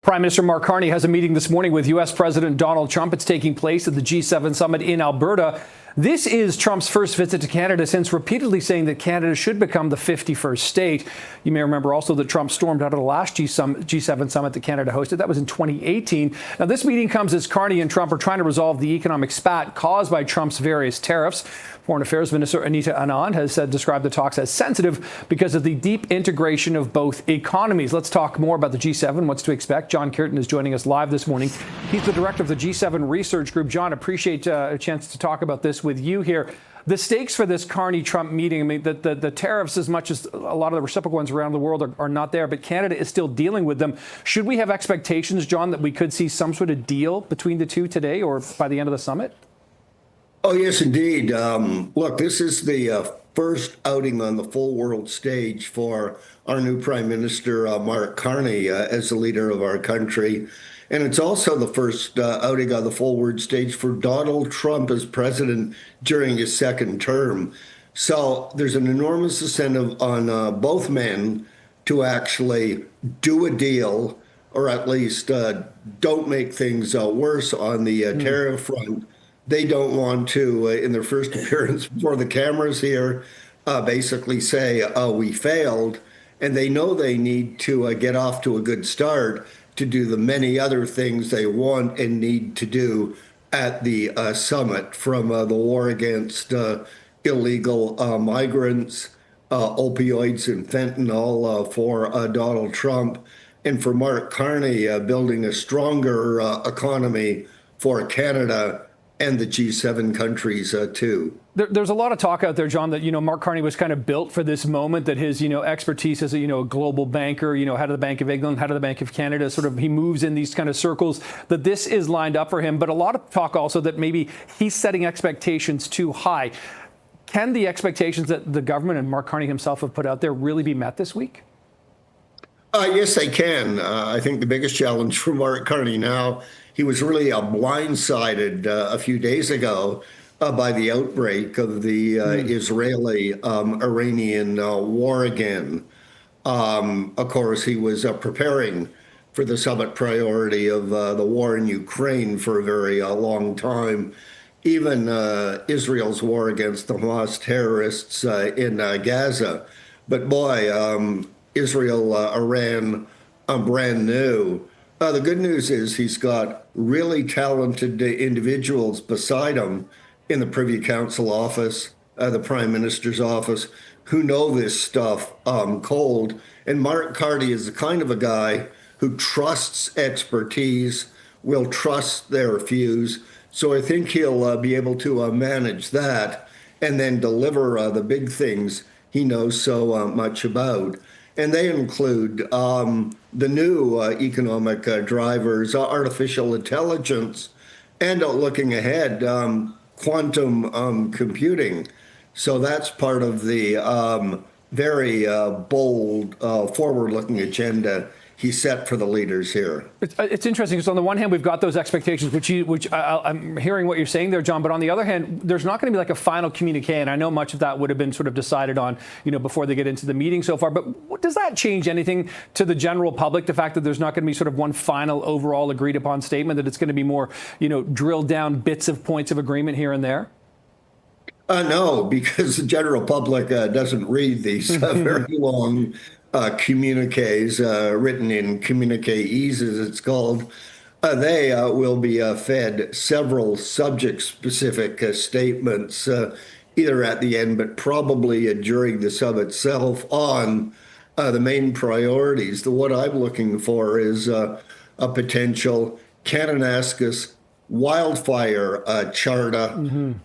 Prime Minister Mark Carney has a meeting this morning with U.S. President Donald Trump. It's taking place at the G7 summit in Alberta. This is Trump's first visit to Canada since repeatedly saying that Canada should become the 51st state. You may remember also that Trump stormed out of the last G7 summit that Canada hosted. That was in 2018. Now, this meeting comes as Carney and Trump are trying to resolve the economic spat caused by Trump's various tariffs. Foreign Affairs Minister Anita Anand has described the talks as sensitive because of the deep integration of both economies. Let's talk more about the G7, what's to expect. John Kirton is joining us live this morning. He's the director of the G7 Research Group. John, appreciate a chance to talk about this with you here. The stakes for this Carney-Trump meeting, I mean, the tariffs, as much as a lot of the reciprocal ones around the world are not there, but Canada is still dealing with them. Should we have expectations, John, that we could see some sort of deal between the two today or by the end of the summit? Oh, yes, indeed. Look, this is the first outing on the full world stage for our new Prime Minister, Mark Carney, as the leader of our country. And it's also the first outing on the full world stage for Donald Trump as president during his second term. So there's an enormous incentive on both men to actually do a deal, or at least don't make things worse on the tariff front. They don't want to, in their first appearance before the cameras here, basically say, oh, we failed. And they know they need to get off to a good start to do the many other things they want and need to do at the summit, from the war against illegal migrants, opioids and fentanyl for Donald Trump, and for Mark Carney, building a stronger economy for Canada and the G7 countries, too. There's a lot of talk out there, John, that, Mark Carney was kind of built for this moment, that his, expertise as a global banker, head of the Bank of England, head of the Bank of Canada, sort of he moves in these kind of circles, that this is lined up for him. But a lot of talk also that maybe he's setting expectations too high. Can the expectations that the government and Mark Carney himself have put out there really be met this week? Yes, they can. I think the biggest challenge for Mark Carney now, he was really blindsided a few days ago by the outbreak of the Israeli-Iranian war again. Of course, he was preparing for the summit priority of the war in Ukraine for a very long time. Even Israel's war against the Hamas terrorists in Gaza. But boy, Israel, Iran, brand new. The good news is he's got really talented individuals beside him in the Privy Council office, the Prime Minister's office, who know this stuff cold. And Mark Carney is the kind of a guy who trusts expertise, will trust their views. So I think he'll be able to manage that and then deliver the big things he knows so much about. And they include the new economic drivers, artificial intelligence, and looking ahead, quantum computing. So that's part of the very bold, forward-looking agenda he set for the leaders here. It's interesting because on the one hand, we've got those expectations, which I'm hearing what you're saying there, John. But on the other hand, there's not going to be like a final communique, and I know much of that would have been sort of decided on, before they get into the meeting so far. But does that change anything to the general public? The fact that there's not going to be sort of one final overall agreed upon statement, that it's going to be more, drilled down bits of points of agreement here and there? No, because the general public doesn't read these very long communiques written in communiques, as it's called. They will be fed several subject-specific statements, either at the end, but probably during the summit itself, on the main priorities. What I'm looking for is a potential Kananaskis wildfire charter,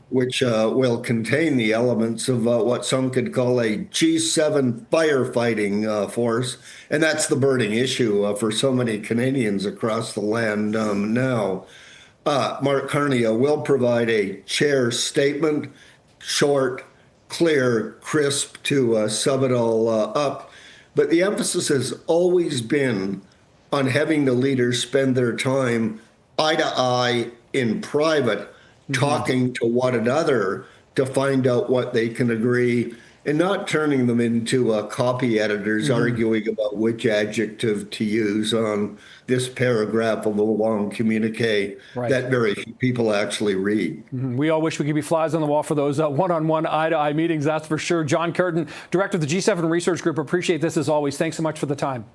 which will contain the elements of what some could call a G7 firefighting force. And that's the burning issue for so many Canadians across the land now. Mark Carney will provide a chair statement, short, clear, crisp, to sum it all up. But the emphasis has always been on having the leaders spend their time eye to eye in private, talking to one another to find out what they can agree and not turning them into copy editors arguing about which adjective to use on this paragraph of a long communique Right. that very few people actually read. We all wish we could be flies on the wall for those one-on-one, eye-to-eye meetings, that's for sure. John Kirton, director of the G7 Research Group, appreciate this as always. Thanks so much for the time.